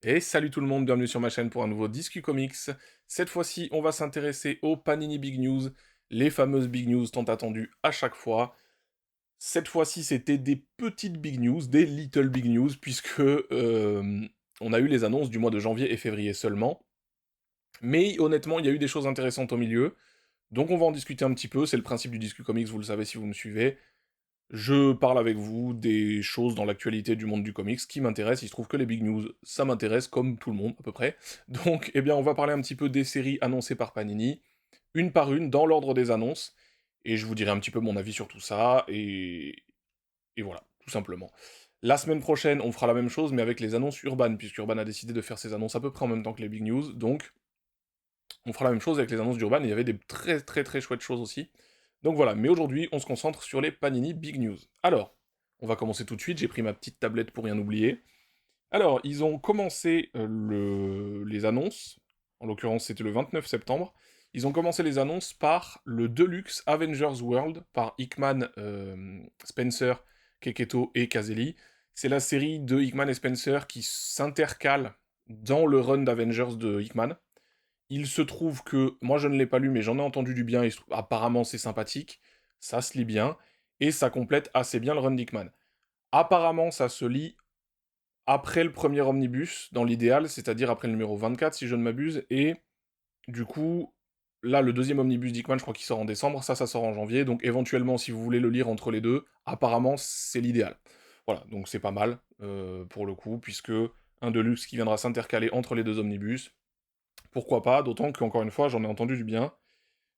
Et salut tout le monde, bienvenue sur ma chaîne pour un nouveau Discu Comics. Cette fois-ci, on va s'intéresser aux Panini Big News, les fameuses Big News tant attendues à chaque fois. Cette fois-ci, c'était des petites Big News, des Little Big News, puisque on a eu les annonces du mois de janvier et février seulement. Mais honnêtement, il y a eu des choses intéressantes au milieu, donc on va en discuter un petit peu, c'est le principe du Discu Comics, vous le savez si vous me suivez. Je parle avec vous des choses dans l'actualité du monde du comics qui m'intéressent. Il se trouve que les big news, ça m'intéresse, comme tout le monde, à peu près. Donc, eh bien, on va parler un petit peu des séries annoncées par Panini, une par une, dans l'ordre des annonces. Et je vous dirai un petit peu mon avis sur tout ça, et voilà, tout simplement. La semaine prochaine, on fera la même chose, mais avec les annonces Urban, puisqu'Urban a décidé de faire ses annonces à peu près en même temps que les big news. Donc, on fera la même chose avec les annonces d'Urban, et il y avait des très très très chouettes choses aussi. Donc voilà, mais aujourd'hui, on se concentre sur les Panini Big News. Alors, on va commencer tout de suite, j'ai pris ma petite tablette pour rien oublier. Alors, ils ont commencé les annonces, en l'occurrence c'était le 29 septembre, ils ont commencé les annonces par le Deluxe Avengers World, par Hickman, Spencer, Keketo et Caselli. C'est la série de Hickman et Spencer qui s'intercale dans le run d'Avengers de Hickman. Il se trouve que, moi je ne l'ai pas lu, mais j'en ai entendu du bien, apparemment c'est sympathique, ça se lit bien, et ça complète assez bien le run d'Hickman. Apparemment ça se lit après le premier omnibus, dans l'idéal, c'est-à-dire après le numéro 24 si je ne m'abuse, et du coup, là le deuxième omnibus d'Hickman, je crois qu'il sort en décembre, ça sort en janvier, donc éventuellement si vous voulez le lire entre les deux, apparemment c'est l'idéal. Voilà, donc c'est pas mal, pour le coup, puisque un Deluxe qui viendra s'intercaler entre les deux omnibus, pourquoi pas, d'autant qu'encore une fois, j'en ai entendu du bien.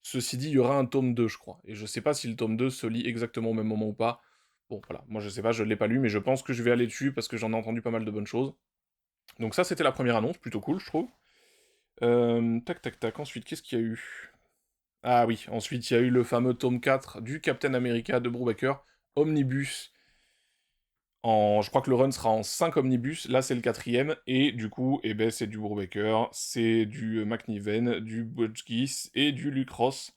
Ceci dit, il y aura un tome 2, je crois. Et je sais pas si le tome 2 se lit exactement au même moment ou pas. Bon, voilà, moi je sais pas, je ne l'ai pas lu, mais je pense que je vais aller dessus parce que j'en ai entendu pas mal de bonnes choses. Donc ça, c'était la première annonce, plutôt cool, je trouve. Tac, tac, tac, ensuite, qu'est-ce qu'il y a eu? Ah oui, ensuite, il y a eu le fameux tome 4 du Captain America de Brubaker, Omnibus. Je crois que le run sera en 5 omnibus, là c'est le quatrième, et du coup, eh ben, c'est du Brubaker, c'est du McNiven, du Butchkiss et du Luke Ross.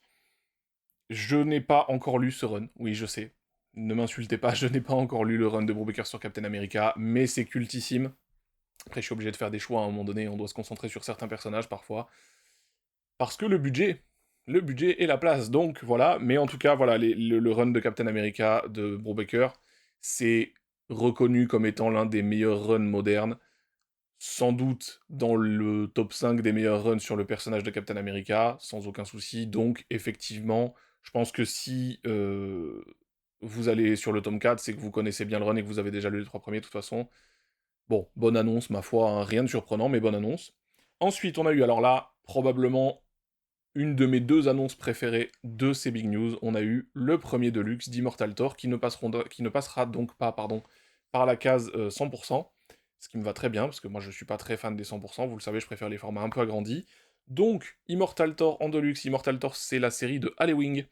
Je n'ai pas encore lu ce run, oui je sais. Ne m'insultez pas, je n'ai pas encore lu le run de Brubaker sur Captain America, mais c'est cultissime. Après je suis obligé de faire des choix à un moment donné, on doit se concentrer sur certains personnages parfois. Parce que le budget et la place, donc voilà. Mais en tout cas, voilà, le run de Captain America de Brubaker, c'est reconnu comme étant l'un des meilleurs runs modernes, sans doute dans le top 5 des meilleurs runs sur le personnage de Captain America, sans aucun souci. Donc, effectivement, je pense que si vous allez sur le tome 4, c'est que vous connaissez bien le run et que vous avez déjà lu les trois premiers, de toute façon. Bon, bonne annonce, ma foi, hein, rien de surprenant, mais bonne annonce. Ensuite, on a eu, alors là, probablement une de mes deux annonces préférées de ces Big News. On a eu le premier Deluxe d'Immortal Thor, qui ne passera donc pas, pardon, par la case 100%, ce qui me va très bien, parce que moi je suis pas très fan des 100%, vous le savez, je préfère les formats un peu agrandis. Donc, Immortal Thor en Deluxe. Immortal Thor, c'est la série de Halloween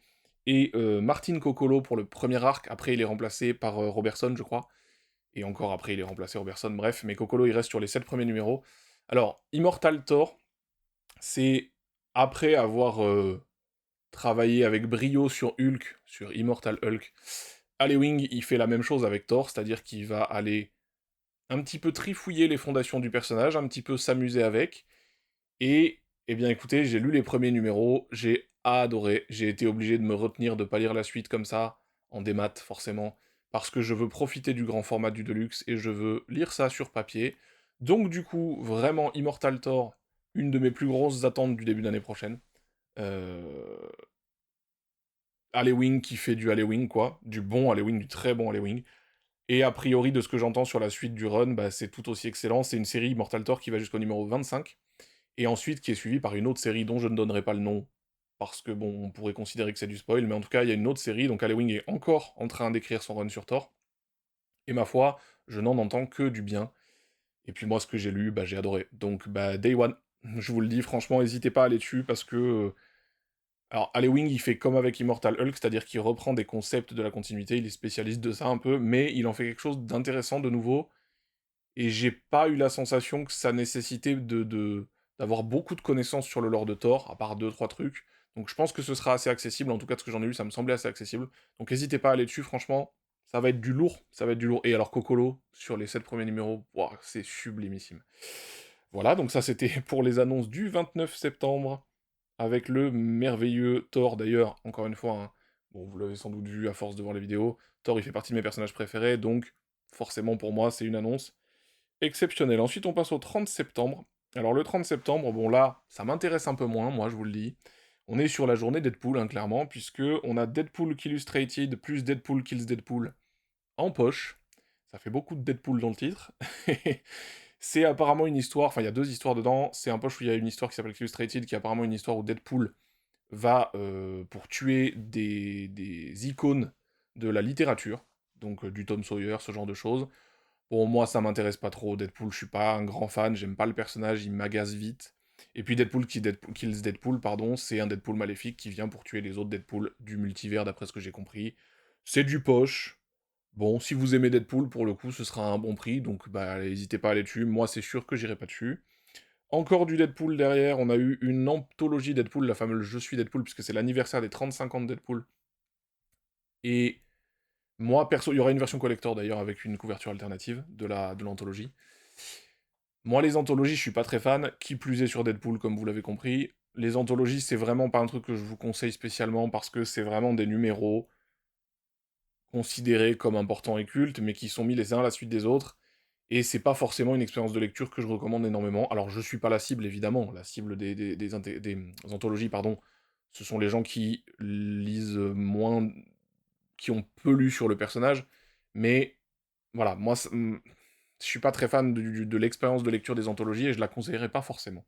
et Martin Coccolo pour le premier arc. Après, il est remplacé par Robertson, je crois. Et encore après, il est remplacé Robertson, bref. Mais Coccolo, il reste sur les 7 premiers numéros. Alors, Immortal Thor, c'est après avoir travaillé avec brio sur Hulk, sur Immortal Hulk. Halloween, il fait la même chose avec Thor, c'est-à-dire qu'il va aller un petit peu trifouiller les fondations du personnage, un petit peu s'amuser avec, et, eh bien écoutez, j'ai lu les premiers numéros, j'ai adoré, j'ai été obligé de me retenir de pas lire la suite comme ça, en démat forcément, parce que je veux profiter du grand format du Deluxe, et je veux lire ça sur papier. Donc du coup, vraiment, Immortal Thor, une de mes plus grosses attentes du début d'année prochaine. Euh... Halloween qui fait du Halloween, quoi, du bon Halloween, du très bon Halloween. Et a priori, de ce que j'entends sur la suite du run, bah, c'est tout aussi excellent. C'est une série Immortal Thor qui va jusqu'au numéro 25, et ensuite qui est suivie par une autre série dont je ne donnerai pas le nom, parce que bon, on pourrait considérer que c'est du spoil, mais en tout cas, il y a une autre série, donc Halloween est encore en train d'écrire son run sur Thor, et ma foi, je n'en entends que du bien. Et puis moi, ce que j'ai lu, bah, j'ai adoré. Donc, bah, Day One, je vous le dis, franchement, n'hésitez pas à aller dessus, parce que alors, Halloween, il fait comme avec Immortal Hulk, c'est-à-dire qu'il reprend des concepts de la continuité, il est spécialiste de ça un peu, mais il en fait quelque chose d'intéressant, de nouveau, et j'ai pas eu la sensation que ça nécessitait d'avoir beaucoup de connaissances sur le lore de Thor, à part deux trois trucs, donc je pense que ce sera assez accessible, en tout cas de ce que j'en ai lu, ça me semblait assez accessible, donc n'hésitez pas à aller dessus, franchement, Ça va être du lourd, ça va être du lourd. Et alors Cocolo, sur les 7 premiers numéros, wouah, c'est sublimissime. Voilà, donc ça c'était pour les annonces du 29 septembre, avec le merveilleux Thor, d'ailleurs, encore une fois, hein, bon, vous l'avez sans doute vu à force de voir les vidéos, Thor il fait partie de mes personnages préférés, donc forcément pour moi c'est une annonce exceptionnelle. Ensuite on passe au 30 septembre. Alors le 30 septembre, bon là, ça m'intéresse un peu moins, moi je vous le dis. On est sur la journée Deadpool, hein, clairement, puisque on a Deadpool Illustrated plus Deadpool Kills Deadpool en poche. Ça fait beaucoup de Deadpool dans le titre. C'est apparemment une histoire, enfin il y a deux histoires dedans. C'est un poche où il y a une histoire qui s'appelle Illustrated, qui est apparemment une histoire où Deadpool va pour tuer des icônes de la littérature, donc du Tom Sawyer, ce genre de choses. Bon, moi ça m'intéresse pas trop, Deadpool, je suis pas un grand fan, j'aime pas le personnage, il m'agace vite. Et puis Kills Deadpool, pardon, c'est un Deadpool maléfique qui vient pour tuer les autres Deadpool du multivers, d'après ce que j'ai compris. C'est du poche. Bon, si vous aimez Deadpool, pour le coup, ce sera un bon prix, donc bah n'hésitez pas à aller dessus. Moi, c'est sûr que j'irai pas dessus. Encore du Deadpool derrière, on a eu une anthologie Deadpool, la fameuse Je suis Deadpool, puisque c'est l'anniversaire des 35 ans de Deadpool. Et moi, perso, il y aura une version collector d'ailleurs avec une couverture alternative de l'anthologie. Moi, les anthologies, je suis pas très fan, qui plus est sur Deadpool, comme vous l'avez compris. Les anthologies, c'est vraiment pas un truc que je vous conseille spécialement, parce que c'est vraiment des numéros considérés comme importants et cultes, mais qui sont mis les uns à la suite des autres. Et c'est pas forcément une expérience de lecture que je recommande énormément. Alors je suis pas la cible évidemment, la cible des anthologies, pardon, ce sont les gens qui lisent moins, qui ont peu lu sur le personnage, mais voilà, moi je suis pas très fan de l'expérience de lecture des anthologies et je la conseillerais pas forcément.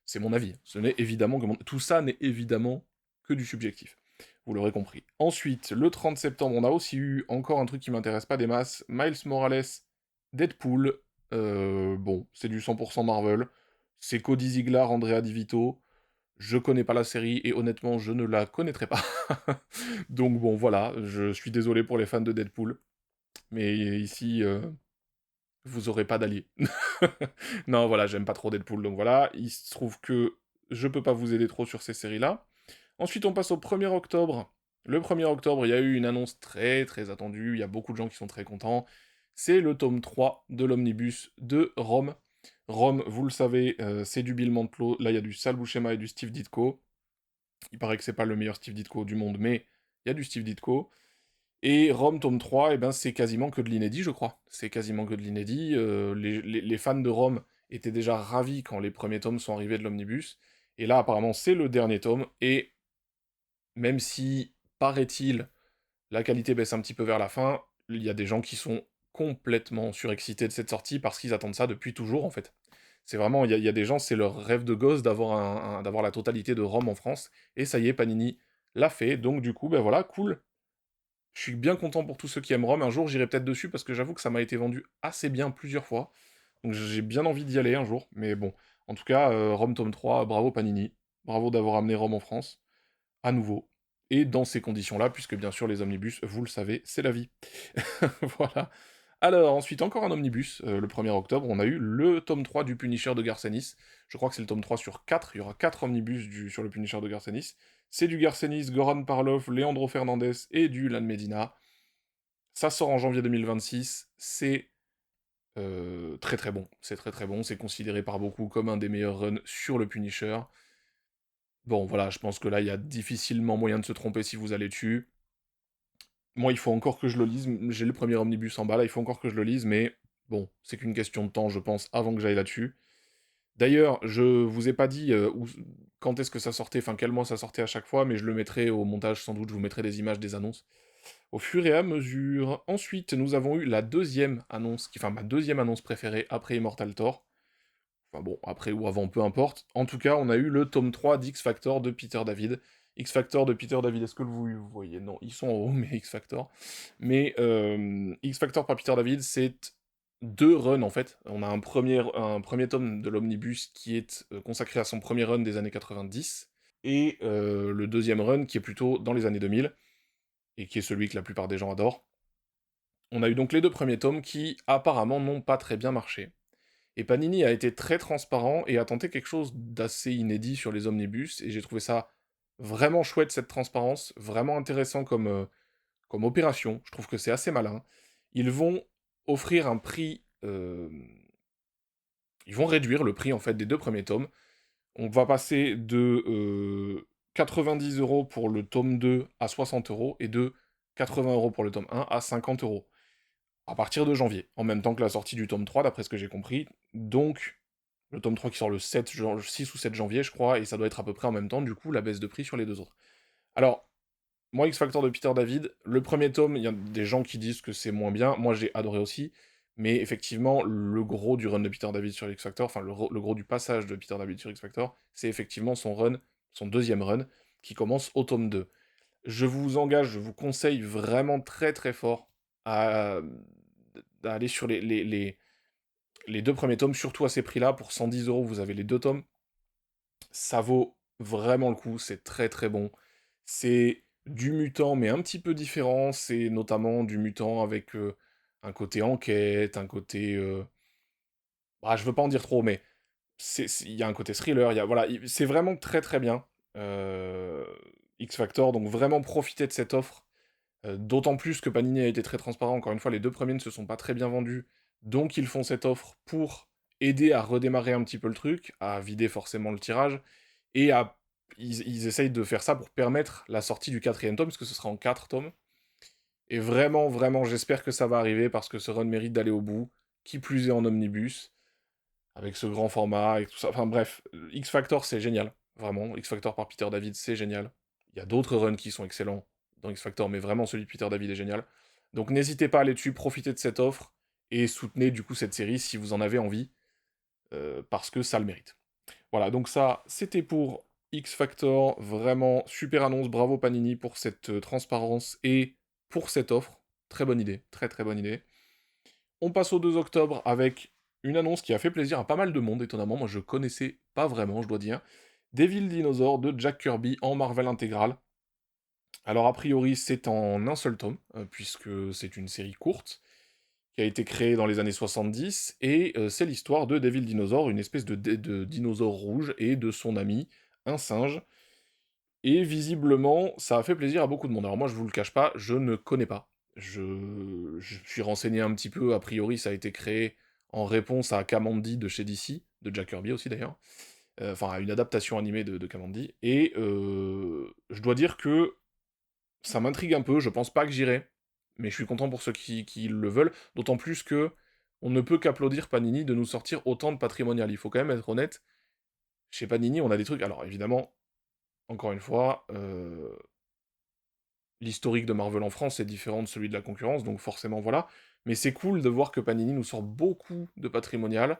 C'est mon avis. Ce n'est évidemment que tout ça n'est évidemment que du subjectif. Vous l'aurez compris. Ensuite, le 30 septembre, on a aussi eu encore un truc qui m'intéresse pas des masses, Miles Morales, Deadpool. Bon, c'est du 100% Marvel. C'est Cody Ziglar, Andrea Di Vito. Je connais pas la série et honnêtement, je ne la connaîtrai pas. Donc bon, voilà, je suis désolé pour les fans de Deadpool. Mais ici, vous aurez pas d'alliés. Non, voilà, j'aime pas trop Deadpool, donc voilà. Il se trouve que je peux pas vous aider trop sur ces séries-là. Ensuite, on passe au 1er octobre. Le 1er octobre, il y a eu une annonce très très attendue, il y a beaucoup de gens qui sont très contents. C'est le tome 3 de l'omnibus de Rome. Rome, vous le savez, c'est du Bill Mantlo. Là, il y a du Sal Buscema et du Steve Ditko. Il paraît que c'est pas le meilleur Steve Ditko du monde, mais il y a du Steve Ditko. Et Rome, tome 3, eh ben, c'est quasiment que de l'inédit, je crois. C'est quasiment que de l'inédit. Les fans de Rome étaient déjà ravis quand les premiers tomes sont arrivés de l'omnibus. Et là, apparemment, c'est le dernier tome. Et même si, paraît-il, la qualité baisse un petit peu vers la fin, il y a des gens qui sont complètement surexcités de cette sortie parce qu'ils attendent ça depuis toujours, en fait. C'est vraiment, il y a des gens, c'est leur rêve de gosse d'avoir d'avoir la totalité de Rome en France. Et ça y est, Panini l'a fait. Donc, du coup, ben voilà, cool. Je suis bien content pour tous ceux qui aiment Rome. Un jour, j'irai peut-être dessus parce que j'avoue que ça m'a été vendu assez bien plusieurs fois. Donc j'ai bien envie d'y aller un jour. Mais bon, en tout cas, Rome tome 3, bravo Panini. Bravo d'avoir amené Rome en France, à nouveau. Et dans ces conditions-là, puisque bien sûr les omnibus, vous le savez, c'est la vie. Voilà. Alors, ensuite, encore un omnibus. Le 1er octobre, on a eu le tome 3 du Punisher de Garcenis. Je crois que c'est le tome 3 sur 4. Il y aura 4 omnibus sur le Punisher de Garcenis. C'est du Garcenis, Goran Parlov, Leandro Fernandez et du Lan Medina. Ça sort en janvier 2026. C'est très très bon. C'est très très bon. C'est considéré par beaucoup comme un des meilleurs runs sur le Punisher. Bon, voilà, je pense que là, il y a difficilement moyen de se tromper si vous allez dessus. Moi, il faut encore que je le lise. J'ai le premier omnibus en bas, là, il faut encore que je le lise, mais bon, c'est qu'une question de temps, je pense, avant que j'aille là-dessus. D'ailleurs, je vous ai pas dit quand est-ce que ça sortait, enfin quel mois ça sortait à chaque fois, mais je le mettrai au montage, sans doute, je vous mettrai des images des annonces au fur et à mesure. Ensuite, nous avons eu la deuxième annonce, enfin ma deuxième annonce préférée après Immortal Thor. Enfin bon, après ou avant, peu importe. En tout cas, on a eu le tome 3 d'X Factor de Peter David. X Factor de Peter David, est-ce que vous voyez? Non, ils sont en haut, mais X Factor. Mais X Factor par Peter David, c'est deux runs en fait. On a un premier tome de l'Omnibus qui est consacré à son premier run des années 90, et le deuxième run qui est plutôt dans les années 2000, et qui est celui que la plupart des gens adorent. On a eu donc les deux premiers tomes qui apparemment n'ont pas très bien marché. Et Panini a été très transparent et a tenté quelque chose d'assez inédit sur les omnibus, et j'ai trouvé ça vraiment chouette cette transparence, vraiment intéressant comme opération, je trouve que c'est assez malin. Ils vont offrir un prix... ils vont réduire le prix, en fait, des 2 premiers tomes. On va passer de 90 € pour le tome 2 à 60 € et de 80 € pour le tome 1 à 50 € à partir de janvier, en même temps que la sortie du tome 3, d'après ce que j'ai compris. Donc, le tome 3 qui sort le 6 ou 7 janvier, je crois, et ça doit être à peu près en même temps, du coup, la baisse de prix sur les deux autres. Alors, moi, X Factor de Peter David, le premier tome, il y a des gens qui disent que c'est moins bien, moi j'ai adoré aussi, mais effectivement, le gros du run de Peter David sur X Factor, enfin le gros du passage de Peter David sur X Factor, c'est effectivement son run, son deuxième run, qui commence au tome 2. Je vous engage, je vous conseille vraiment très très fort à, à aller sur les deux premiers tomes, surtout à ces prix-là, pour 110 €, vous avez les deux tomes. Ça vaut vraiment le coup, c'est très très bon. C'est du mutant, mais un petit peu différent. C'est notamment du mutant avec un côté enquête, un côté... bah, je veux pas en dire trop, mais il y a un côté thriller. Voilà, c'est vraiment très très bien. euh, X Factor, donc vraiment profitez de cette offre. D'autant plus que Panini a été très transparent. Encore une fois, les deux premiers ne se sont pas très bien vendus. Donc ils font cette offre pour aider à redémarrer un petit peu le truc, à vider forcément le tirage, et ils essayent de faire ça pour permettre la sortie du quatrième tome, parce que ce sera en 4 tomes. Et vraiment, vraiment, j'espère que ça va arriver, parce que ce run mérite d'aller au bout, qui plus est en omnibus, avec ce grand format, et tout ça. Enfin bref, X Factor, c'est génial. Vraiment, X Factor par Peter David, c'est génial. Il y a d'autres runs qui sont excellents dans X Factor, mais vraiment celui de Peter David est génial. Donc n'hésitez pas à aller dessus, profitez de cette offre, et soutenez du coup cette série si vous en avez envie, parce que ça le mérite. Voilà, donc ça, c'était pour X Factor. Vraiment, super annonce. Bravo Panini pour cette transparence et pour cette offre. Très bonne idée, très très bonne idée. On passe au 2 octobre avec une annonce qui a fait plaisir à pas mal de monde, étonnamment. Moi, je connaissais pas vraiment, je dois dire. Devil Dinosaur de Jack Kirby en Marvel intégrale. Alors, a priori, c'est en un seul tome, puisque c'est une série courte qui a été créée dans les années 70, et c'est l'histoire de Devil Dinosaur, une espèce de dinosaure rouge, et de son ami, un singe. Et visiblement, ça a fait plaisir à beaucoup de monde. Alors moi, je vous le cache pas, je ne connais pas. Je suis renseigné un petit peu, a priori, ça a été créé en réponse à Kamandi de chez DC, de Jack Kirby aussi d'ailleurs. Enfin, à une adaptation animée de Kamandi. Et je dois dire que ça m'intrigue un peu, je pense pas que j'irai, mais je suis content pour ceux qui le veulent, d'autant plus que on ne peut qu'applaudir Panini de nous sortir autant de patrimonial. Il faut quand même être honnête, chez Panini, on a des trucs... Alors évidemment, encore une fois, l'historique de Marvel en France est différent de celui de la concurrence, donc forcément voilà. Mais c'est cool de voir que Panini nous sort beaucoup de patrimonial,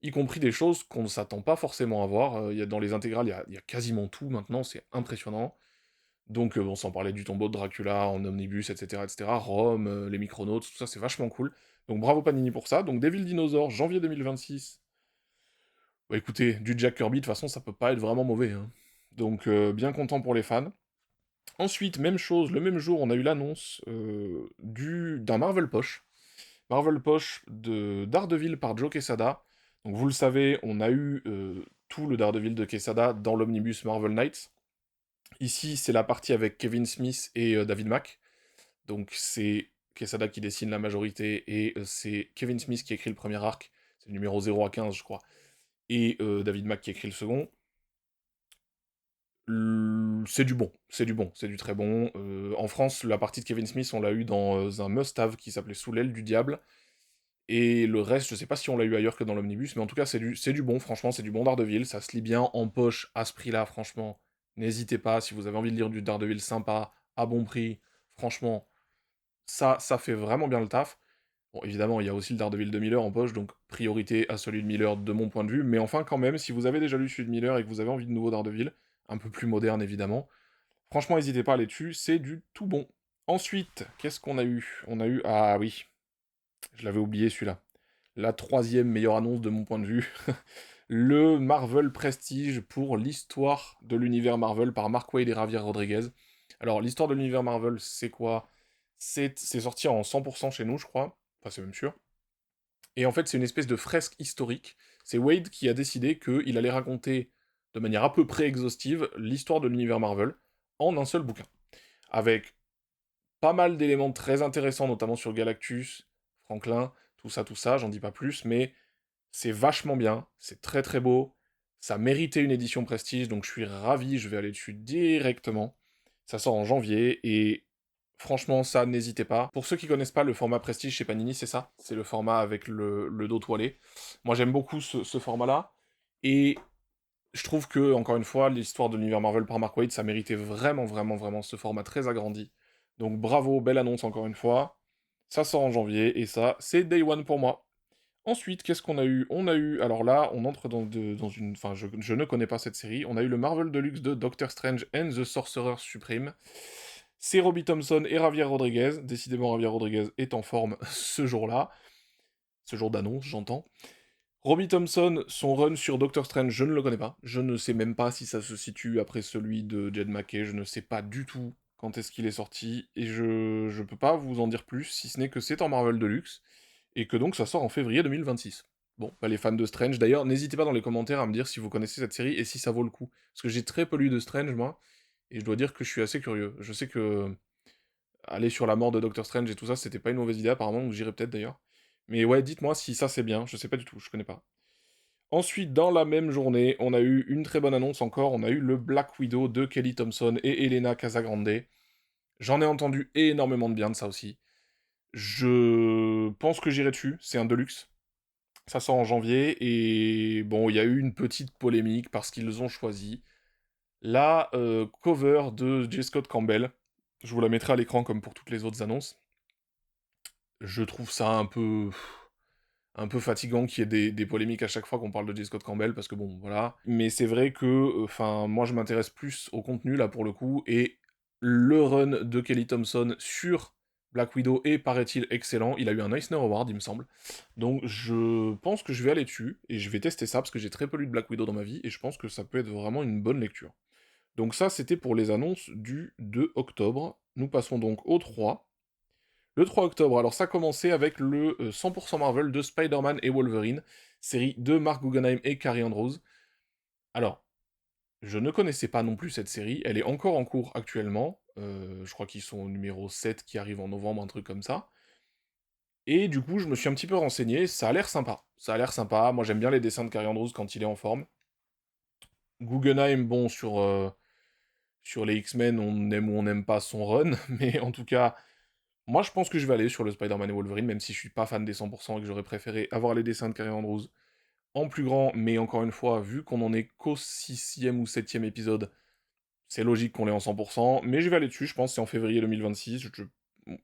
y compris des choses qu'on ne s'attend pas forcément à voir. Dans les intégrales, il y a quasiment tout maintenant, c'est impressionnant. Donc on s'en parlait du tombeau de Dracula en omnibus, etc. etc. Rome, les Micronauts, tout ça c'est vachement cool. Donc bravo Panini pour ça. Donc Devil Dinosaur, janvier 2026. Bah écoutez, du Jack Kirby, de toute façon ça peut pas être vraiment mauvais, hein. Donc bien content pour les fans. Ensuite, même chose, le même jour, on a eu l'annonce d'un Marvel Poche. Marvel Poche de Daredevil par Joe Quesada. Donc vous le savez, on a eu tout le Daredevil de Quesada dans l'omnibus Marvel Knights. Ici, c'est la partie avec Kevin Smith et David Mack. Donc c'est Quesada qui dessine la majorité, et c'est Kevin Smith qui écrit le premier arc. C'est le numéro 0 à 15, je crois. Et David Mack qui écrit le second. C'est du bon, c'est du bon, c'est du très bon. En France, la partie de Kevin Smith, on l'a eu dans un must-have qui s'appelait Sous l'aile du diable. Et le reste, je sais pas si on l'a eu ailleurs que dans l'omnibus, mais en tout cas, c'est du bon, franchement, c'est du bon Daredevil. Ça se lit bien en poche à ce prix-là, franchement. N'hésitez pas, si vous avez envie de lire du Daredevil sympa, à bon prix, franchement, ça fait vraiment bien le taf. Bon, évidemment, il y a aussi le Daredevil de Miller en poche, donc priorité à celui de Miller de mon point de vue, mais enfin, quand même, si vous avez déjà lu celui de Miller et que vous avez envie de nouveau Daredevil, un peu plus moderne évidemment, franchement, n'hésitez pas à aller dessus, c'est du tout bon. Ensuite, qu'est-ce qu'on a eu? On a eu... Ah oui, je l'avais oublié celui-là. La troisième meilleure annonce de mon point de vue. Le Marvel Prestige pour l'histoire de l'univers Marvel par Mark Waid et Javier Rodriguez. Alors, l'histoire de l'univers Marvel, c'est quoi? C'est sorti en 100% chez nous, je crois. Enfin, c'est même sûr. Et en fait, c'est une espèce de fresque historique. C'est Wade qui a décidé qu'il allait raconter de manière à peu près exhaustive l'histoire de l'univers Marvel en un seul bouquin. Avec pas mal d'éléments très intéressants, notamment sur Galactus, Franklin, tout ça, j'en dis pas plus, mais c'est vachement bien, c'est très très beau, ça méritait une édition Prestige, donc je suis ravi, je vais aller dessus directement. Ça sort en janvier, et franchement, ça, n'hésitez pas. Pour ceux qui connaissent pas, le format Prestige chez Panini, c'est ça, c'est le format avec le dos toilé. Moi, j'aime beaucoup ce format-là, et je trouve que, encore une fois, l'histoire de l'univers Marvel par Mark Waid, ça méritait vraiment, vraiment, vraiment ce format très agrandi. Donc bravo, belle annonce encore une fois. Ça sort en janvier, et ça, c'est Day One pour moi. Ensuite, qu'est-ce qu'on a eu? On a eu, alors là, on entre dans une... Enfin, je ne connais pas cette série. On a eu le Marvel Deluxe de Doctor Strange and the Sorcerer Supreme. C'est Robbie Thompson et Javier Rodriguez. Décidément, Javier Rodriguez est en forme ce jour-là. Ce jour d'annonce, j'entends. Robbie Thompson, son run sur Doctor Strange, je ne le connais pas. Je ne sais même pas si ça se situe après celui de Jed MacKay. Je ne sais pas du tout quand est-ce qu'il est sorti. Et je peux pas vous en dire plus, si ce n'est que c'est en Marvel Deluxe. Et que donc ça sort en février 2026. Bon, bah les fans de Strange, d'ailleurs, n'hésitez pas dans les commentaires à me dire si vous connaissez cette série et si ça vaut le coup. Parce que j'ai très peu lu de Strange, moi, et je dois dire que je suis assez curieux. Je sais que aller sur la mort de Doctor Strange et tout ça, c'était pas une mauvaise idée apparemment, donc j'irai peut-être d'ailleurs. Mais ouais, dites-moi si ça c'est bien, je sais pas du tout, je connais pas. Ensuite, dans la même journée, on a eu une très bonne annonce encore, on a eu le Black Widow de Kelly Thompson et Elena Casagrande. J'en ai entendu énormément de bien de ça aussi. Je pense que j'irai dessus, c'est un Deluxe. Ça sort en janvier, et bon, il y a eu une petite polémique parce qu'ils ont choisi la cover de J. Scott Campbell. Je vous la mettrai à l'écran comme pour toutes les autres annonces. Je trouve ça un peu fatigant qu'il y ait des polémiques à chaque fois qu'on parle de J. Scott Campbell, parce que bon, voilà. Mais c'est vrai que, enfin, moi je m'intéresse plus au contenu là pour le coup, et le run de Kelly Thompson sur Black Widow est, paraît-il, excellent. Il a eu un Eisner Award, il me semble. Donc je pense que je vais aller dessus, et je vais tester ça, parce que j'ai très peu lu de Black Widow dans ma vie, et je pense que ça peut être vraiment une bonne lecture. Donc ça, c'était pour les annonces du 2 octobre. Nous passons donc au 3. Le 3 octobre, alors ça commençait avec le 100% Marvel de Spider-Man et Wolverine, série de Mark Guggenheim et Carrie Andrews. Alors, je ne connaissais pas non plus cette série, elle est encore en cours actuellement, je crois qu'ils sont au numéro 7 qui arrive en novembre, un truc comme ça. Et du coup, je me suis un petit peu renseigné, ça a l'air sympa. Ça a l'air sympa, moi j'aime bien les dessins de Carrie Andrews quand il est en forme. Guggenheim, bon, sur les X-Men, on aime ou on n'aime pas son run, mais en tout cas, moi je pense que je vais aller sur le Spider-Man et Wolverine, même si je suis pas fan des 100% et que j'aurais préféré avoir les dessins de Carrie Andrews en plus grand, mais encore une fois, vu qu'on en est qu'au 6e ou 7e épisode, c'est logique qu'on l'ait en 100%, mais je vais aller dessus, je pense, c'est en février 2026,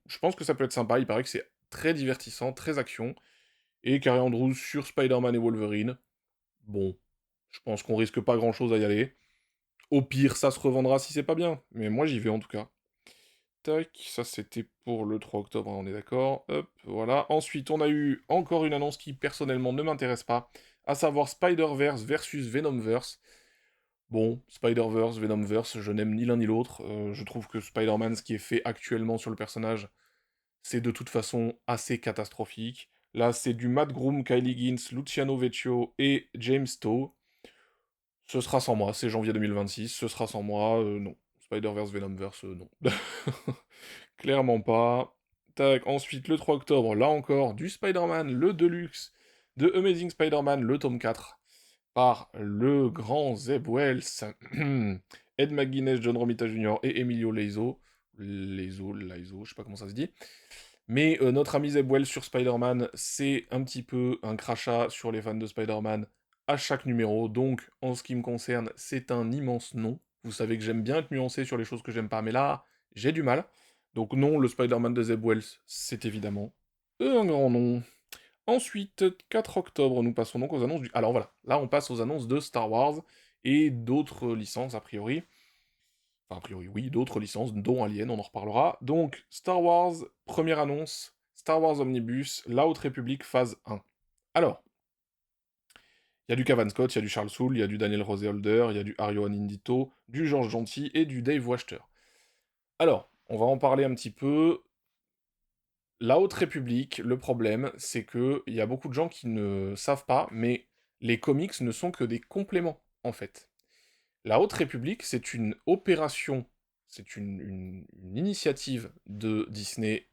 je pense que ça peut être sympa, il paraît que c'est très divertissant, très action, et Carrie Andrews sur Spider-Man et Wolverine, bon, je pense qu'on risque pas grand-chose à y aller. Au pire, ça se revendra si c'est pas bien, mais moi j'y vais en tout cas. Tac, ça c'était pour le 3 octobre, hein, on est d'accord. Hop, voilà. Ensuite, on a eu encore une annonce qui personnellement ne m'intéresse pas, à savoir Spider-Verse versus Venomverse. Bon, Spider-Verse, Venomverse, je n'aime ni l'un ni l'autre. Je trouve que Spider-Man, ce qui est fait actuellement sur le personnage, c'est de toute façon assez catastrophique. Là, c'est du Matt Groom, Kylie Gins, Luciano Vecchio et James Stowe. Ce sera sans moi, c'est janvier 2026, ce sera sans moi, non. Spider-Verse, Venomverse, non. Clairement pas. Tac, ensuite, le 3 octobre, là encore, du Spider-Man, le Deluxe, de Amazing Spider-Man, le tome 4, par le grand Zeb Wells, Ed McGuinness, John Romita Jr. et Emilio Laizo. Laizo, je sais pas comment ça se dit. Mais notre ami Zeb Wells sur Spider-Man, c'est un petit peu un crachat sur les fans de Spider-Man à chaque numéro, donc en ce qui me concerne, c'est un immense non. Vous savez que j'aime bien être nuancé sur les choses que j'aime pas, mais là, j'ai du mal. Donc non, le Spider-Man de Zeb Wells, c'est évidemment un grand non. Ensuite, 4 octobre, nous passons donc aux annonces du... Alors voilà, là on passe aux annonces de Star Wars et d'autres licences a priori. Enfin, a priori, oui, d'autres licences, dont Alien, on en reparlera. Donc, Star Wars, première annonce, Star Wars Omnibus, La Haute République, phase 1. Alors, il y a du Cavan Scott, il y a du Charles Soule, il y a du Daniel Roseholder, il y a du Ariohan Indito, du Georges Gentil et du Dave Wachter. Alors, on va en parler un petit peu. La Haute République, le problème, c'est que il y a beaucoup de gens qui ne savent pas, mais les comics ne sont que des compléments, en fait. La Haute République, c'est une opération c'est une initiative de Disney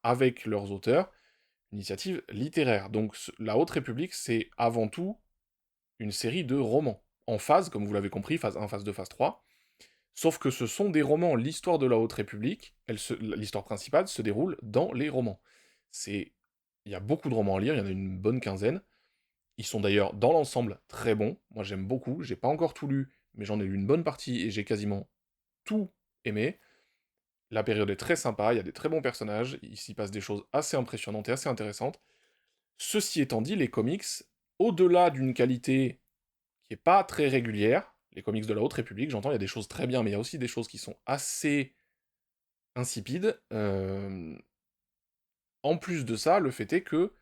avec leurs auteurs, une initiative littéraire. Donc La Haute République, c'est avant tout une série de romans, en phase, comme vous l'avez compris, phase 1, phase 2, phase 3. Sauf que ce sont des romans. L'histoire de la Haute République, l'histoire principale se déroule dans les romans. Il y a beaucoup de romans à lire, il y en a une bonne quinzaine. Ils sont d'ailleurs, dans l'ensemble, très bons. Moi, j'aime beaucoup. J'ai pas encore tout lu, mais j'en ai lu une bonne partie et j'ai quasiment tout aimé. La période est très sympa, il y a des très bons personnages, il s'y passe des choses assez impressionnantes et assez intéressantes. Ceci étant dit, les comics, au-delà d'une qualité qui est pas très régulière, les comics de la Haute République, j'entends, il y a des choses très bien, mais il y a aussi des choses qui sont assez insipides. En plus de ça, le fait est que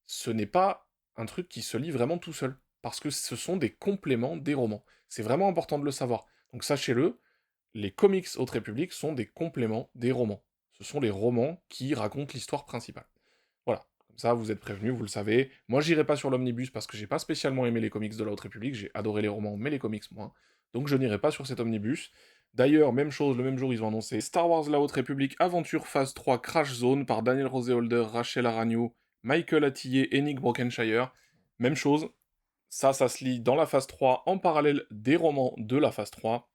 ce n'est pas un truc qui se lit vraiment tout seul, parce que ce sont des compléments des romans. C'est vraiment important de le savoir. Donc sachez-le, les comics Haute République sont des compléments des romans. Ce sont les romans qui racontent l'histoire principale. Voilà. Comme ça, vous êtes prévenus, vous le savez. Moi, j'irai pas sur l'omnibus parce que j'ai pas spécialement aimé les comics de la Haute République. J'ai adoré les romans, mais les comics moins. Donc je n'irai pas sur cet omnibus. D'ailleurs, même chose, le même jour, ils ont annoncé Star Wars La Haute République Aventure Phase 3 Crash Zone par Daniel Roseholder, Rachel Aragno, Michael Attier et Nick Brockenshire. Même chose, ça se lit dans la phase 3 en parallèle des romans de la phase 3.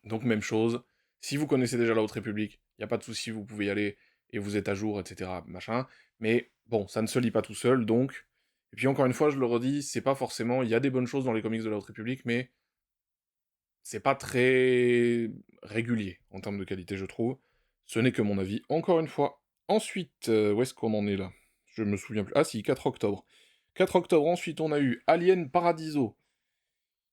Donc même chose, si vous connaissez déjà la Haute République, il n'y a pas de souci, vous pouvez y aller et vous êtes à jour, etc. Machin. Mais bon, ça ne se lit pas tout seul, donc. Et puis encore une fois, je le redis, c'est pas forcément. Il y a des bonnes choses dans les comics de la Haute République, mais c'est pas très régulier en termes de qualité, je trouve. Ce n'est que mon avis, encore une fois. Ensuite, où est-ce qu'on en est là? Je me souviens plus. Ah si, 4 octobre. 4 octobre, ensuite on a eu Alien Paradiso.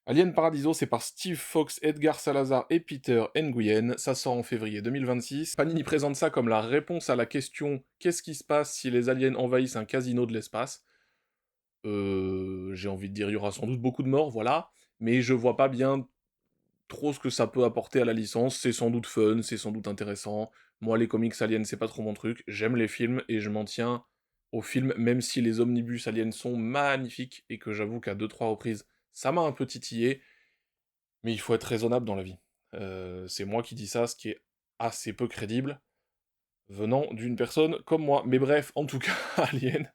Alien Paradiso, c'est par Steve Fox, Edgar Salazar et Peter Nguyen. Ça sort en février 2026. Panini présente ça comme la réponse à la question qu'est-ce qui se passe si les aliens envahissent un casino de l'espace? J'ai envie de dire, il y aura sans doute beaucoup de morts, voilà. Mais je vois pas bien trop ce que ça peut apporter à la licence. C'est sans doute fun, c'est sans doute intéressant. Moi, les comics aliens, c'est pas trop mon truc. J'aime les films et je m'en tiens aux films, même si les omnibus aliens sont magnifiques et que j'avoue qu'à 2-3 reprises, ça m'a un peu titillé. Mais il faut être raisonnable dans la vie. C'est moi qui dis ça, ce qui est assez peu crédible, venant d'une personne comme moi. Mais bref, en tout cas, Alien,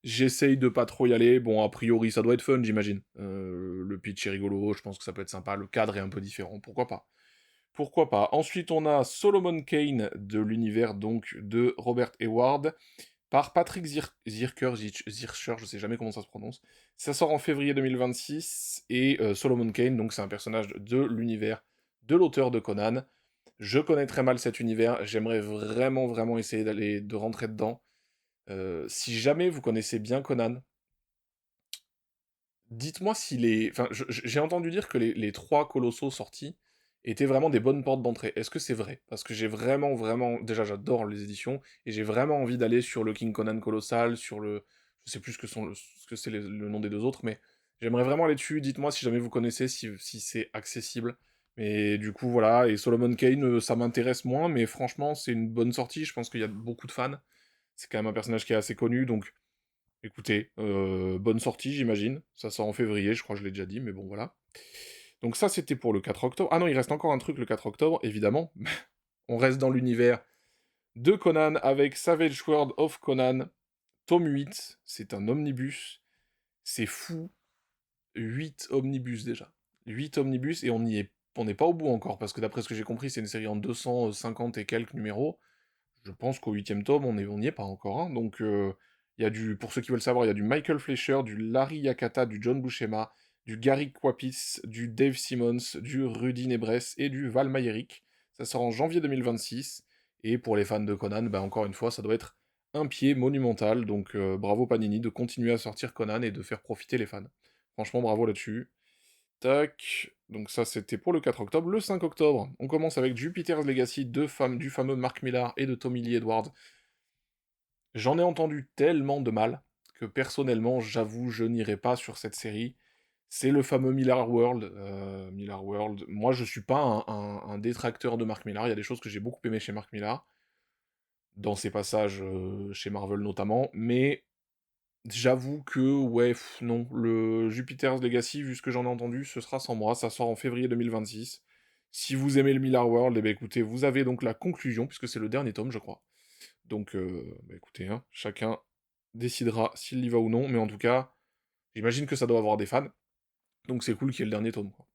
j'essaye de pas trop y aller. Bon, a priori, ça doit être fun, j'imagine. Le pitch est rigolo, je pense que ça peut être sympa. Le cadre est un peu différent, pourquoi pas. Pourquoi pas. Ensuite, on a Solomon Kane, de l'univers donc de Robert Eward, par Patrick Zircher, je sais jamais comment ça se prononce. Ça sort en février 2026, et Solomon Kane, donc c'est un personnage de l'univers de l'auteur de Conan. Je connais très mal cet univers, j'aimerais vraiment vraiment essayer de rentrer dedans. Si jamais vous connaissez bien Conan, dites-moi si les... Enfin, j'ai entendu dire que les 3 colossaux sortis étaient vraiment des bonnes portes d'entrée. Est-ce que c'est vrai? Parce que j'ai vraiment, vraiment... Déjà, j'adore les éditions, et j'ai vraiment envie d'aller sur le King Conan Colossal, sur le... Je sais plus ce que c'est le nom des 2 autres, mais j'aimerais vraiment aller dessus. Dites-moi si jamais vous connaissez, si c'est accessible. Mais du coup, voilà. Et Solomon Kane, ça m'intéresse moins, mais franchement, c'est une bonne sortie. Je pense qu'il y a beaucoup de fans. C'est quand même un personnage qui est assez connu, donc écoutez, bonne sortie, j'imagine. Ça sort en février, je crois que je l'ai déjà dit, mais bon, voilà. Donc ça, c'était pour le 4 octobre. Ah non, il reste encore un truc le 4 octobre, évidemment. On reste dans l'univers de Conan avec Savage World of Conan, tome 8. C'est un omnibus. C'est fou. 8 omnibus déjà. 8 omnibus, et on n'est pas au bout encore, parce que d'après ce que j'ai compris, c'est une série en 250 et quelques numéros. Je pense qu'au 8e tome, on n'y est pas encore, hein. Donc, il y a pour ceux qui veulent savoir, il y a du Michael Fleischer, du Larry Yakata, du John Buscema, du Gary Kwapis, du Dave Simmons, du Rudy Nebres et du Val Mayerick. Ça sort en janvier 2026, et pour les fans de Conan, bah encore une fois, ça doit être un pied monumental, donc bravo Panini de continuer à sortir Conan et de faire profiter les fans. Franchement, bravo là-dessus. Tac, donc ça c'était pour le 4 octobre. Le 5 octobre, on commence avec Jupiter's Legacy du fameux Mark Millar et de Tommy Lee Edwards. J'en ai entendu tellement de mal que personnellement, j'avoue, je n'irai pas sur cette série. C'est le fameux Millar World. Millar World. Moi, je suis pas un détracteur de Mark Millar. Il y a des choses que j'ai beaucoup aimées chez Mark Millar, dans ses passages chez Marvel notamment, mais j'avoue que, ouais, non, le Jupiter's Legacy, vu ce que j'en ai entendu, ce sera sans moi, ça sort en février 2026. Si vous aimez le Miller World, eh ben, écoutez, vous avez donc la conclusion, puisque c'est le dernier tome, je crois. Donc, bah, écoutez, hein, chacun décidera s'il y va ou non, mais en tout cas, j'imagine que ça doit avoir des fans, donc c'est cool qu'il y ait le dernier tome, quoi.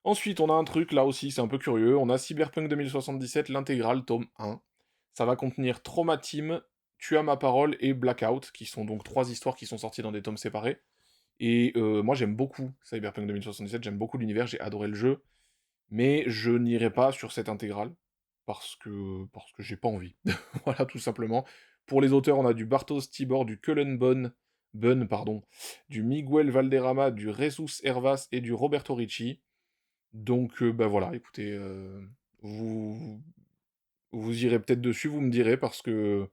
Ensuite, on a un truc, là aussi, c'est un peu curieux, on a Cyberpunk 2077, l'intégrale, tome 1. Ça va contenir Trauma Team, Tu as ma parole et Blackout, qui sont donc 3 histoires qui sont sorties dans des tomes séparés. Et moi j'aime beaucoup Cyberpunk 2077, j'aime beaucoup l'univers, j'ai adoré le jeu, mais je n'irai pas sur cette intégrale, parce que j'ai pas envie. Voilà, tout simplement. Pour les auteurs, on a du Bartosz Tibor, du Cullen Bunn, pardon, du Miguel Valderrama, du Jesus Hervas et du Roberto Ricci. Donc, bah voilà, écoutez, vous, vous irez peut-être dessus, vous me direz, parce que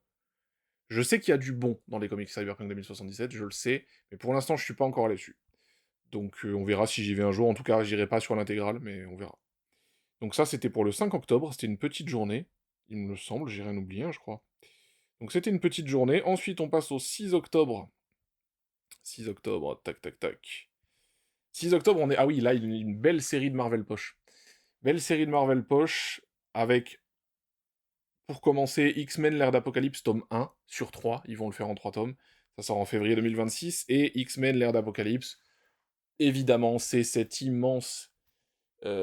je sais qu'il y a du bon dans les comics Cyberpunk 2077, je le sais, mais pour l'instant, je suis pas encore allé dessus. Donc on verra si j'y vais un jour. En tout cas, j'irai pas sur l'intégrale, mais on verra. Donc ça, c'était pour le 5 octobre. C'était une petite journée, il me semble. J'ai rien oublié, hein, je crois. Donc c'était une petite journée. Ensuite, on passe au 6 octobre. 6 octobre, tac, tac, tac. 6 octobre, on est... Ah oui, là, une belle série de Marvel Poche. Belle série de Marvel Poche, avec, pour commencer, X-Men l'ère d'Apocalypse, tome 1 sur 3. Ils vont le faire en 3 tomes. Ça sort en février 2026. Et X-Men l'ère d'Apocalypse, évidemment, c'est cet immense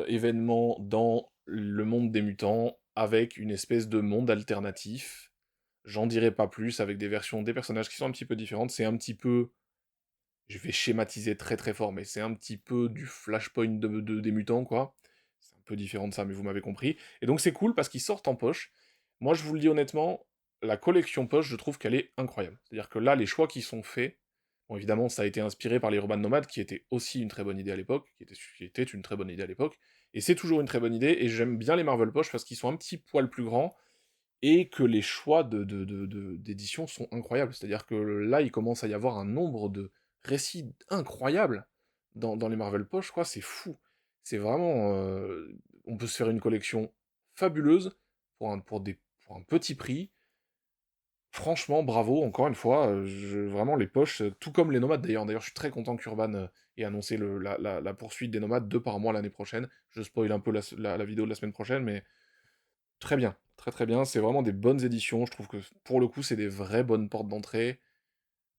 événement dans le monde des mutants, avec une espèce de monde alternatif. J'en dirai pas plus, avec des versions des personnages qui sont un petit peu différentes. C'est un petit peu... Je vais schématiser très très fort, mais c'est un petit peu du Flashpoint des mutants, quoi. C'est un peu différent de ça, mais vous m'avez compris. Et donc c'est cool parce qu'ils sortent en poche. Moi, je vous le dis honnêtement, la collection poche, je trouve qu'elle est incroyable. C'est-à-dire que là, les choix qui sont faits, bon, évidemment, ça a été inspiré par les Urban Nomades, qui était aussi une très bonne idée à l'époque, qui était une très bonne idée à l'époque, et c'est toujours une très bonne idée, et j'aime bien les Marvel Poche parce qu'ils sont un petit poil plus grands, et que les choix d'édition sont incroyables. C'est-à-dire que là, il commence à y avoir un nombre de récits incroyables dans les Marvel Poche, quoi, c'est fou. C'est vraiment... on peut se faire une collection fabuleuse pour un petit prix. Franchement, bravo, encore une fois, vraiment les poches, tout comme les nomades d'ailleurs. D'ailleurs, je suis très content qu'Urban ait annoncé la poursuite des nomades 2 par mois l'année prochaine. Je spoil un peu la vidéo de la semaine prochaine, mais très bien, très très bien. C'est vraiment des bonnes éditions. Je trouve que pour le coup, c'est des vraies bonnes portes d'entrée.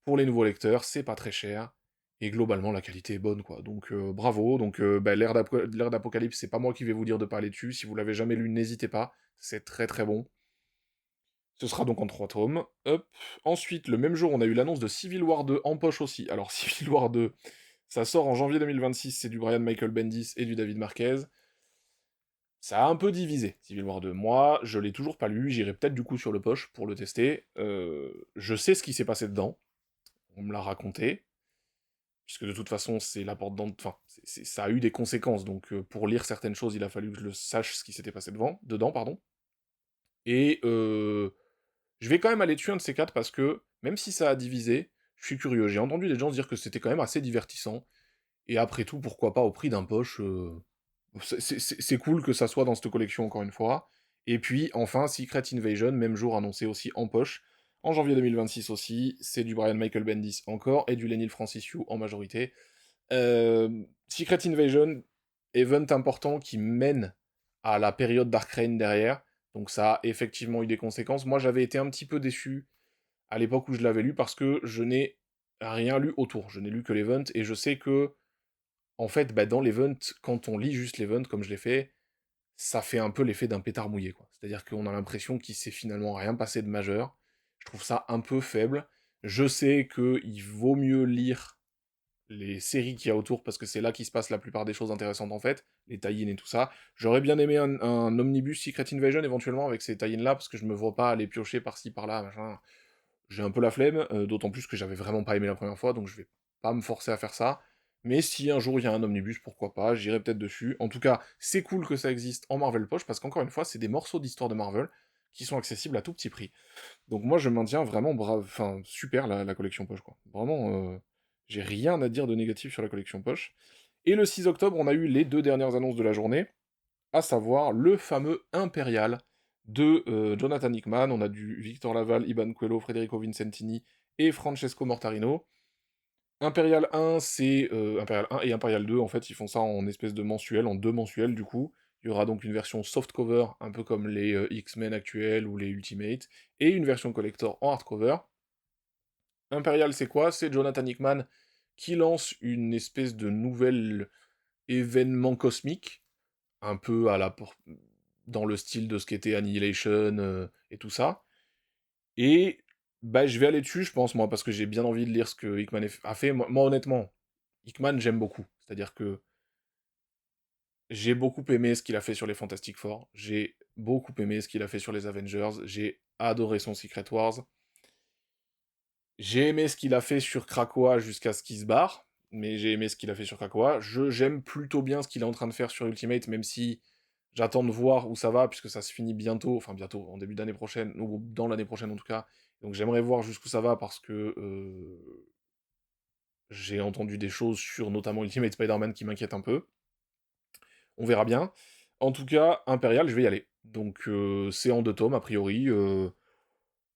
Pour les nouveaux lecteurs, c'est pas très cher. Et globalement, la qualité est bonne, quoi. Donc bravo. Donc bah, l'ère d'Apocalypse, c'est pas moi qui vais vous dire de pas aller dessus. Si vous l'avez jamais lu, n'hésitez pas. C'est très très bon. Ce sera donc en 3 tomes. Hop. Ensuite, le même jour, on a eu l'annonce de Civil War 2 en poche aussi. Alors, Civil War 2, ça sort en janvier 2026, c'est du Brian Michael Bendis et du David Marquez. Ça a un peu divisé, Civil War 2. Moi, je l'ai toujours pas lu, j'irai peut-être du coup sur le poche pour le tester. Je sais ce qui s'est passé dedans, on me l'a raconté, puisque de toute façon, c'est la porte d'entrée... Enfin, ça a eu des conséquences, donc pour lire certaines choses, il a fallu que je le sache ce qui s'était passé dedans, pardon. Et je vais quand même aller dessus un de ces quatre parce que, même si ça a divisé, je suis curieux. J'ai entendu des gens dire que c'était quand même assez divertissant. Et après tout, pourquoi pas au prix d'un poche c'est cool que ça soit dans cette collection encore une fois. Et puis, enfin, Secret Invasion, même jour annoncé aussi en poche. En janvier 2026 aussi, c'est du Brian Michael Bendis encore, et du Lenny Francis Yu en majorité. Secret Invasion, event important qui mène à la période Dark Reign derrière. Donc ça a effectivement eu des conséquences. Moi, j'avais été un petit peu déçu à l'époque où je l'avais lu parce que je n'ai rien lu autour. Je n'ai lu que l'event et je sais que, en fait, bah, dans l'event, quand on lit juste l'event comme je l'ai fait, ça fait un peu l'effet d'un pétard mouillé, quoi. C'est-à-dire qu'on a l'impression qu'il s'est finalement rien passé de majeur. Je trouve ça un peu faible. Je sais qu'il vaut mieux lire les séries qu'il y a autour, parce que c'est là qu'il se passe la plupart des choses intéressantes en fait, les tie et tout ça. J'aurais bien aimé un omnibus Secret Invasion éventuellement avec ces tie là, parce que je me vois pas aller piocher par-ci par-là, machin. J'ai un peu la flemme, d'autant plus que j'avais vraiment pas aimé la première fois, donc je vais pas me forcer à faire ça. Mais si un jour il y a un omnibus, pourquoi pas, j'irai peut-être dessus. En tout cas, c'est cool que ça existe en Marvel Poche, parce qu'encore une fois, c'est des morceaux d'histoire de Marvel qui sont accessibles à tout petit prix. Donc moi je maintiens vraiment brave, enfin super la collection poche quoi. Vraiment, j'ai rien à dire de négatif sur la collection poche. Et le 6 octobre, on a eu les deux dernières annonces de la journée, à savoir le fameux Impérial de Jonathan Hickman. On a du Victor Laval, Iban Coelho, Federico Vincentini et Francesco Mortarino. Impérial 1, c'est Impérial 1 et Impérial 2, en fait, ils font ça en espèce de mensuel, en deux mensuels du coup. Il y aura donc une version softcover, un peu comme les X-Men actuels ou les Ultimate, et une version collector en hardcover. Imperial, c'est quoi? C'est Jonathan Hickman qui lance une espèce de nouvel événement cosmique, un peu dans le style de ce qu'était Annihilation et tout ça. Et bah, je vais aller dessus, je pense, moi, parce que j'ai bien envie de lire ce que Hickman a fait. Moi, honnêtement, Hickman, j'aime beaucoup. C'est-à-dire que j'ai beaucoup aimé ce qu'il a fait sur les Fantastic Four, j'ai beaucoup aimé ce qu'il a fait sur les Avengers, j'ai adoré son Secret Wars, j'ai aimé ce qu'il a fait sur Krakoa jusqu'à ce qu'il se barre, mais j'ai aimé ce qu'il a fait sur Krakoa. J'aime plutôt bien ce qu'il est en train de faire sur Ultimate, même si j'attends de voir où ça va, puisque ça se finit bientôt, enfin bientôt, en début d'année prochaine, ou dans l'année prochaine en tout cas. Donc j'aimerais voir jusqu'où ça va, parce que j'ai entendu des choses sur notamment Ultimate Spider-Man qui m'inquiètent un peu. On verra bien. En tout cas, Impérial, je vais y aller. Donc c'est en 2 tomes, a priori.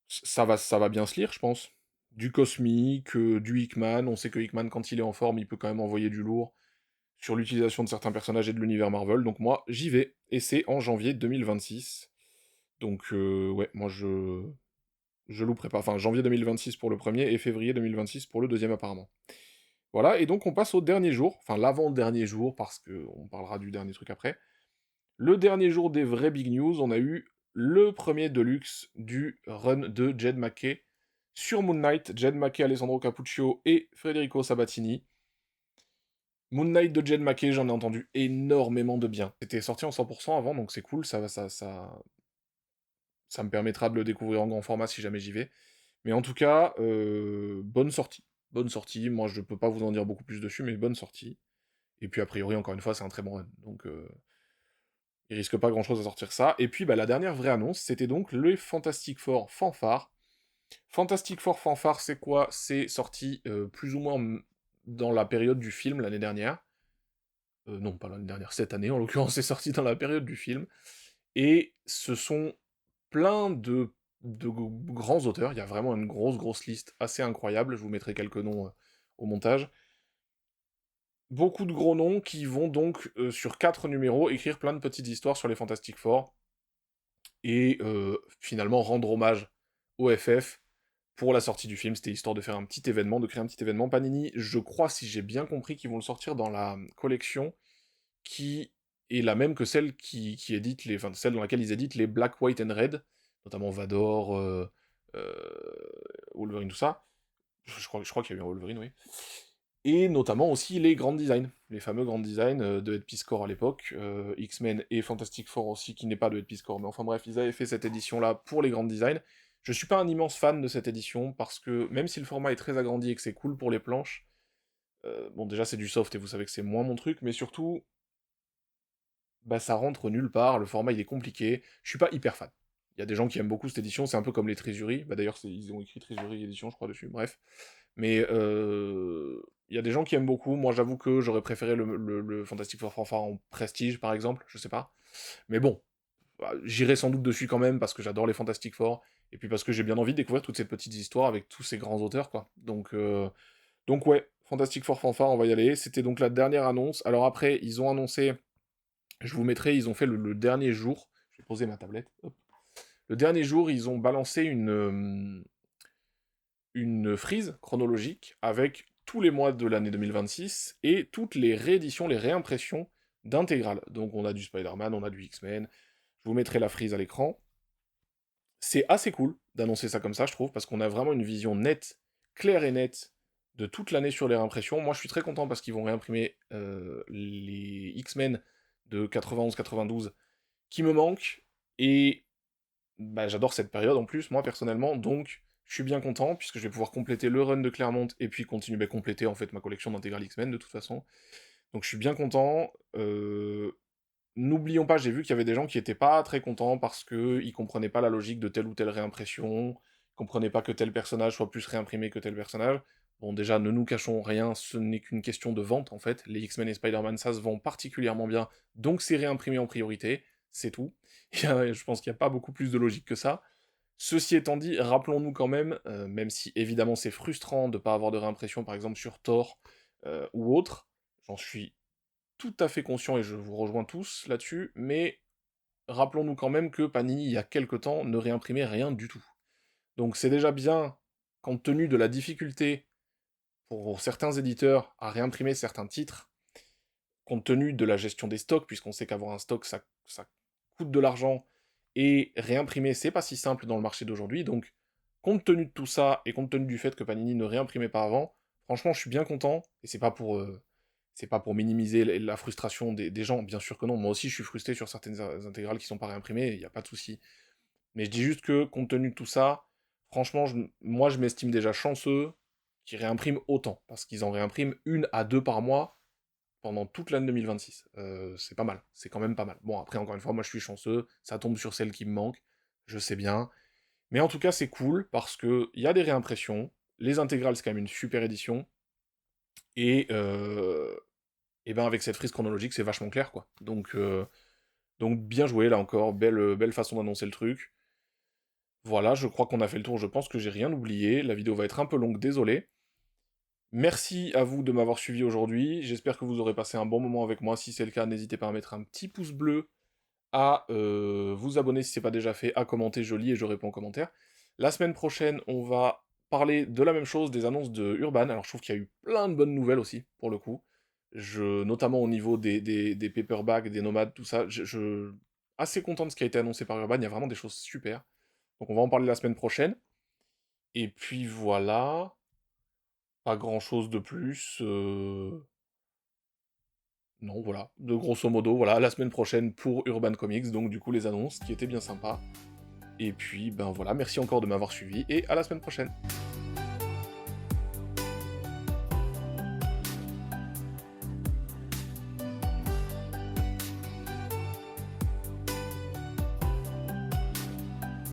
Ça va bien se lire, je pense. Du cosmique, du Hickman. On sait que Hickman, quand il est en forme, il peut quand même envoyer du lourd sur l'utilisation de certains personnages et de l'univers Marvel. Donc moi, j'y vais. Et c'est en janvier 2026. Donc ouais, moi je louperai pas. Enfin, janvier 2026 pour le premier et février 2026 pour le deuxième apparemment. Voilà, et donc on passe au dernier jour, enfin l'avant-dernier jour, parce que on parlera du dernier truc après. Le dernier jour des vrais big news, on a eu le premier deluxe du run de Jed McKay sur Moon Knight. Jed McKay, Alessandro Cappuccio et Federico Sabatini. Moon Knight de Jed McKay, j'en ai entendu énormément de bien. C'était sorti en 100% avant, donc c'est cool, ça me permettra de le découvrir en grand format si jamais j'y vais. Mais en tout cas, bonne sortie. Bonne sortie, moi je peux pas vous en dire beaucoup plus dessus, mais bonne sortie. Et puis a priori, encore une fois, c'est un très bon run. Donc il risque pas grand chose à sortir ça. Et puis bah, la dernière vraie annonce, c'était donc le Fantastic Four Fanfare. Fantastic Four Fanfare, c'est quoi? C'est sorti plus ou moins dans la période du film l'année dernière. Non, pas l'année dernière, cette année en l'occurrence, c'est sorti dans la période du film. Et ce sont plein de grands auteurs. Il y a vraiment une grosse liste assez incroyable. Je vous mettrai quelques noms au montage. Beaucoup de gros noms qui vont donc, sur 4 numéros, écrire plein de petites histoires sur les Fantastic Four, et finalement rendre hommage au FF pour la sortie du film. C'était histoire de faire un petit événement, de créer un petit événement. Panini, je crois, si j'ai bien compris, qu'ils vont le sortir dans la collection qui est la même que celle qui édite enfin, celle dans laquelle ils éditent les Black, White and Red, notamment Vador, euh, Wolverine, tout ça. Je crois qu'il y a eu un Wolverine, oui. Et notamment aussi les Grand Design, les fameux Grand Design de Ed Piscor à l'époque, X-Men et Fantastic Four aussi, qui n'est pas de Ed Piscor, mais enfin bref, ils avaient fait cette édition-là pour les Grand Design. Je suis pas un immense fan de cette édition, parce que même si le format est très agrandi et que c'est cool pour les planches, bon déjà c'est du soft et vous savez que c'est moins mon truc, mais surtout, bah ça rentre nulle part, le format il est compliqué, je suis pas hyper fan. Il y a des gens qui aiment beaucoup cette édition, c'est un peu comme les Trésuries, bah d'ailleurs ils ont écrit Trésurie édition je crois dessus, bref. Mais il y a des gens qui aiment beaucoup. Moi, j'avoue que j'aurais préféré le Fantastic Four Fanfare en prestige, par exemple. Je sais pas. Mais bon, bah, j'irai sans doute dessus quand même parce que j'adore les Fantastic Four. Et puis parce que j'ai bien envie de découvrir toutes ces petites histoires avec tous ces grands auteurs, quoi. Donc ouais, Fantastic Four Fanfare, on va y aller. C'était donc la dernière annonce. Alors après, ils ont annoncé, je vous mettrai, ils ont fait le dernier jour. Je vais poser ma tablette. Hop. Le dernier jour, ils ont balancé une frise chronologique avec tous les mois de l'année 2026 et toutes les rééditions, les réimpressions d'intégrales. Donc on a du Spider-Man, on a du X-Men, je vous mettrai la frise à l'écran. C'est assez cool d'annoncer ça comme ça, je trouve, parce qu'on a vraiment une vision nette, claire et nette de toute l'année sur les réimpressions. Moi je suis très content parce qu'ils vont réimprimer les X-Men de 91-92 qui me manquent, et bah, j'adore cette période en plus, moi personnellement, donc je suis bien content, puisque je vais pouvoir compléter le run de Claremont, et puis continuer, à compléter en fait ma collection d'intégrales X-Men de toute façon. Donc je suis bien content. N'oublions pas, j'ai vu qu'il y avait des gens qui étaient pas très contents parce que ils comprenaient pas la logique de telle ou telle réimpression, ils comprenaient pas que tel personnage soit plus réimprimé que tel personnage. Bon, déjà, ne nous cachons rien, ce n'est qu'une question de vente en fait. Les X-Men et Spider-Man, ça se vend particulièrement bien, donc c'est réimprimé en priorité, c'est tout. Je pense qu'il n'y a pas beaucoup plus de logique que ça. Ceci étant dit, rappelons-nous quand même si évidemment c'est frustrant de ne pas avoir de réimpression par exemple sur Thor ou autre, j'en suis tout à fait conscient, et je vous rejoins tous là-dessus, mais rappelons-nous quand même que Panini, il y a quelque temps, ne réimprimait rien du tout. Donc c'est déjà bien, compte tenu de la difficulté pour certains éditeurs à réimprimer certains titres, compte tenu de la gestion des stocks, puisqu'on sait qu'avoir un stock, ça coûte de l'argent, et réimprimer, c'est pas si simple dans le marché d'aujourd'hui, donc compte tenu de tout ça, et compte tenu du fait que Panini ne réimprimait pas avant, franchement, je suis bien content, et c'est pas pour minimiser la frustration des gens, bien sûr que non, moi aussi je suis frustré sur certaines intégrales qui sont pas réimprimées, il n'y a pas de souci. Mais je dis juste que, compte tenu de tout ça, franchement, moi je m'estime déjà chanceux qu'ils réimpriment autant, parce qu'ils en réimpriment 1 à 2 par mois, pendant toute l'année 2026. C'est pas mal, c'est quand même pas mal. Bon, après, encore une fois, moi je suis chanceux, ça tombe sur celle qui me manque, je sais bien. Mais en tout cas, c'est cool, parce que il y a des réimpressions, les intégrales, c'est quand même une super édition, et ben avec cette frise chronologique, c'est vachement clair, quoi. Donc bien joué, là encore, belle façon d'annoncer le truc. Voilà, je crois qu'on a fait le tour, je pense que j'ai rien oublié, la vidéo va être un peu longue, désolé. Merci à vous de m'avoir suivi aujourd'hui, j'espère que vous aurez passé un bon moment avec moi, si c'est le cas, n'hésitez pas à mettre un petit pouce bleu, à vous abonner si c'est pas déjà fait, à commenter, je lis et je réponds aux commentaires. La semaine prochaine, on va parler de la même chose, des annonces de Urban, alors je trouve qu'il y a eu plein de bonnes nouvelles aussi, pour le coup, notamment au niveau des paperbacks, des nomades, tout ça, assez content de ce qui a été annoncé par Urban, il y a vraiment des choses super, donc on va en parler la semaine prochaine, et puis voilà, pas grand chose de plus, non, voilà. De grosso modo, voilà, la semaine prochaine pour Urban Comics, donc du coup les annonces, qui étaient bien sympas. Et puis, ben voilà, merci encore de m'avoir suivi, et à la semaine prochaine.